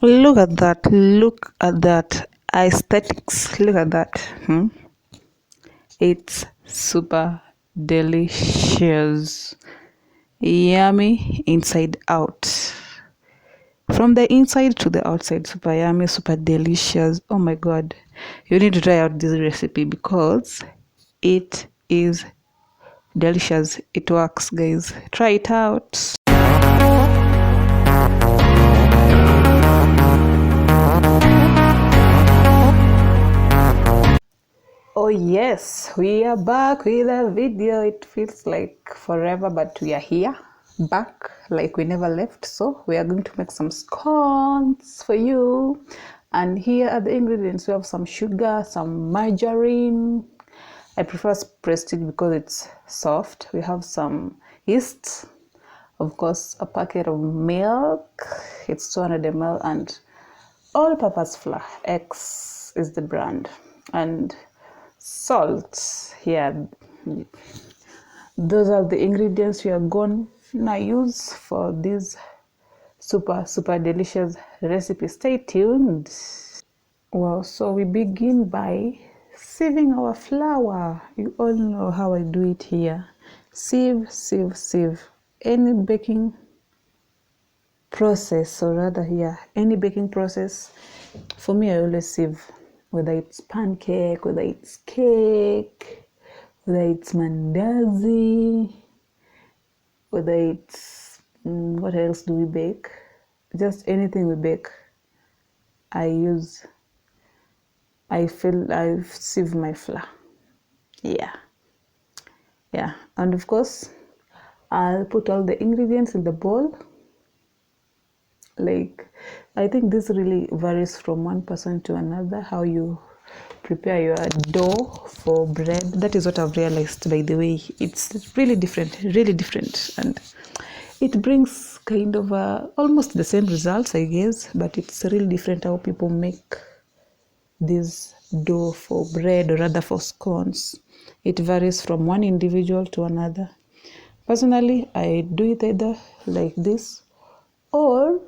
Look at that. Look at that. Aesthetics. Look at that. It's super delicious. Yummy inside out. From the inside to the outside, super yummy, super delicious. Oh my god. You need to try out this recipe because it is delicious. It works, guys. Try it out. Oh yes, we are back with a video. It feels like forever, but we are here, back like we never left. So we are going to make some scones for you. And here are the ingredients. We have some sugar, some margarine. I prefer prestige because it's soft. We have some yeast, of course, a packet of milk. It's 200 ml, and all-purpose flour. X is the brand. And salt. Here, those are the ingredients we are going to use for this super delicious recipe. Stay tuned. Well, so we begin by sieving our flour. You all know how I do it here. Sieve. Any baking process, or rather here, any baking process, for me I always sieve. Whether it's pancake, whether it's cake, whether it's mandazi, whether it's what else do we bake? Just anything we bake, I sieve my flour. Yeah, and of course I'll put all the ingredients in the bowl. Like, I think this really varies from one person to another, how you prepare your dough for bread. That is what I've realized, by the way. It's really different, and it brings kind of almost the same results, I guess, but it's really different how people make this dough for bread, or rather for scones. It varies from one individual to another. Personally, I do it either like this, or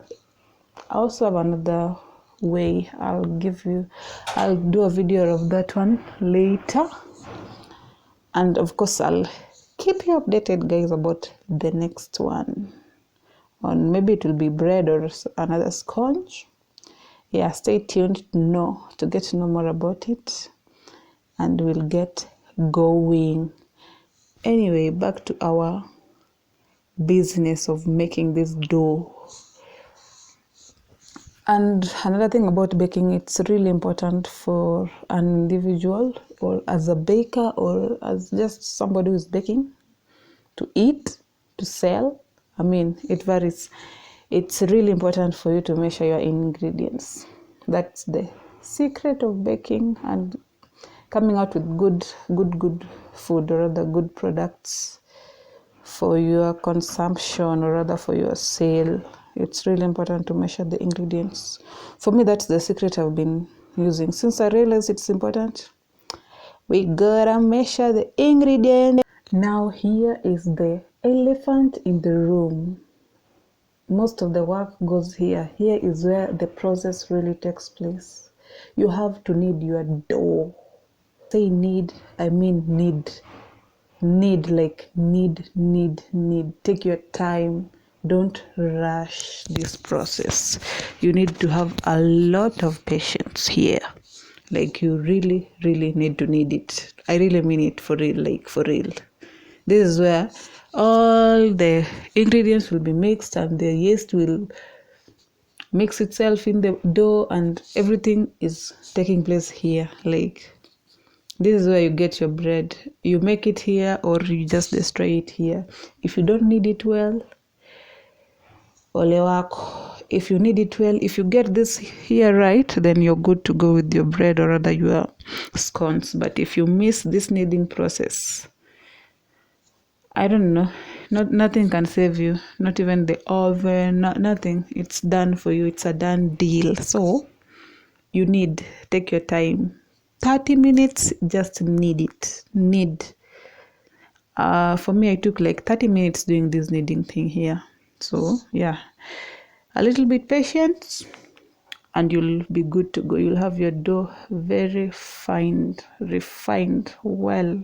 I also have another way. I'll do a video of that one later. And of course, I'll keep you updated, guys, about the next one. On maybe it will be bread or another sponge. Yeah, stay tuned to get to know more about it. And we'll get going. Anyway, back to our business of making this dough. And another thing about baking, it's really important for an individual, or as a baker, or as just somebody who's baking, to eat, to sell. I mean, it varies. It's really important for you to measure your ingredients. That's the secret of baking and coming out with good food, or rather good products for your consumption, or rather for your sale. It's really important to measure the ingredients. For me, that's the secret I've been using. Since I realized it's important, we gotta measure the ingredients. Now here is the elephant in the room. Most of the work goes here. Here is where the process really takes place. You have to knead your dough. Say knead, I mean knead. Knead, like knead. Take your time. Don't rush this process. You need to have a lot of patience here. Like, you really need to knead it. I really mean it, for real, like for real. This is where all the ingredients will be mixed, and the yeast will mix itself in the dough, and everything is taking place here. Like, this is where you get your bread. You make it here, or you just destroy it here. If you don't knead it well, ole wako. If you knead it well, if you get this here right, then you're good to go with your bread, or rather your scones. But if you miss this kneading process, I don't know, nothing can save you, not even the oven, nothing. It's done for you. It's a done deal. So you take your time. 30 minutes, just knead it. For me, I took like 30 minutes doing this kneading thing here. So yeah, a little bit patience, and you'll be good to go. You'll have your dough very fine, refined, well.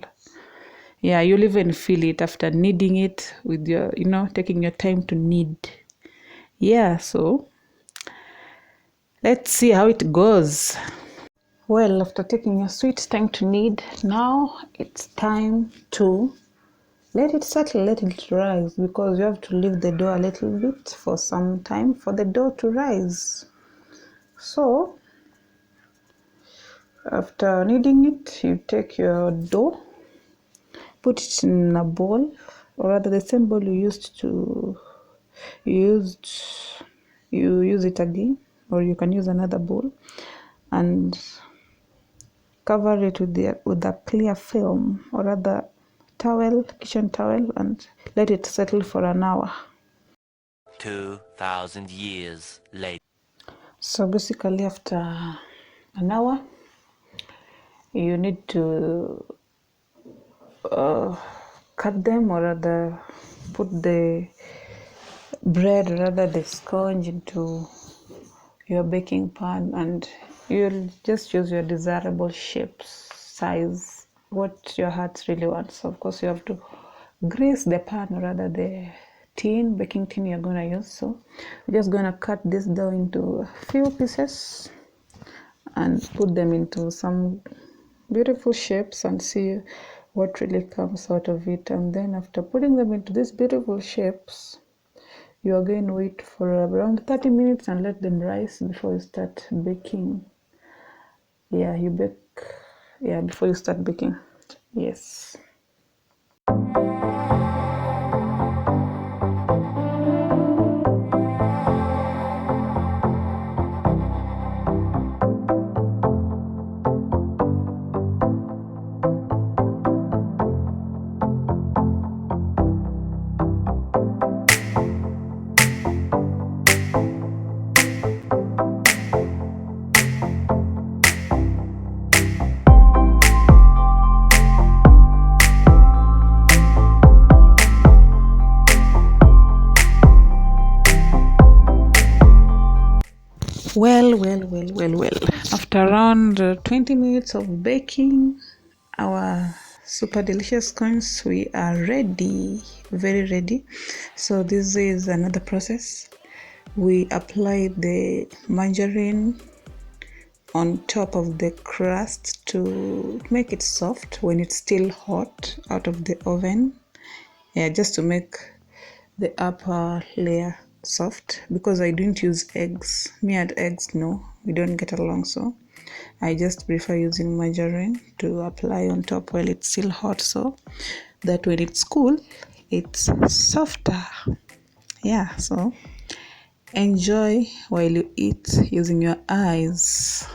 Yeah, you'll even feel it after kneading it with your, taking your time to knead. Yeah, so let's see how it goes. Well, after taking your sweet time to knead, now it's time to let it settle, let it rise, because you have to leave the dough a little bit for some time for the dough to rise. So after kneading it, you take your dough, put it in a bowl, or rather the same bowl you use it again, or you can use another bowl, and cover it with a clear film, or rather towel, kitchen towel, and let it settle for an hour. 2,000 years later. So basically after an hour, you need to cut them, or rather put the bread, or rather the sponge, into your baking pan, and you'll just use your desirable shapes, size, what your heart really wants. Of course, you have to grease the pan, or rather the baking tin you're going to use. So we're just going to cut this dough into a few pieces and put them into some beautiful shapes and see what really comes out of it. And then after putting them into these beautiful shapes, you again wait for around 30 minutes and let them rise before you start baking. Yeah, you bake, yeah, before you start baking. Yes. Well. After around 20 minutes of baking our super delicious scones, we are ready, very ready. So this is another process. We apply the margarine on top of the crust to make it soft when it's still hot out of the oven. Yeah, just to make the upper layer soft, because I don't use eggs. Me and eggs, no, we don't get along, so I just prefer using margarine to apply on top while it's still hot, so that when it's cool, it's softer. Yeah, so enjoy while you eat using your eyes.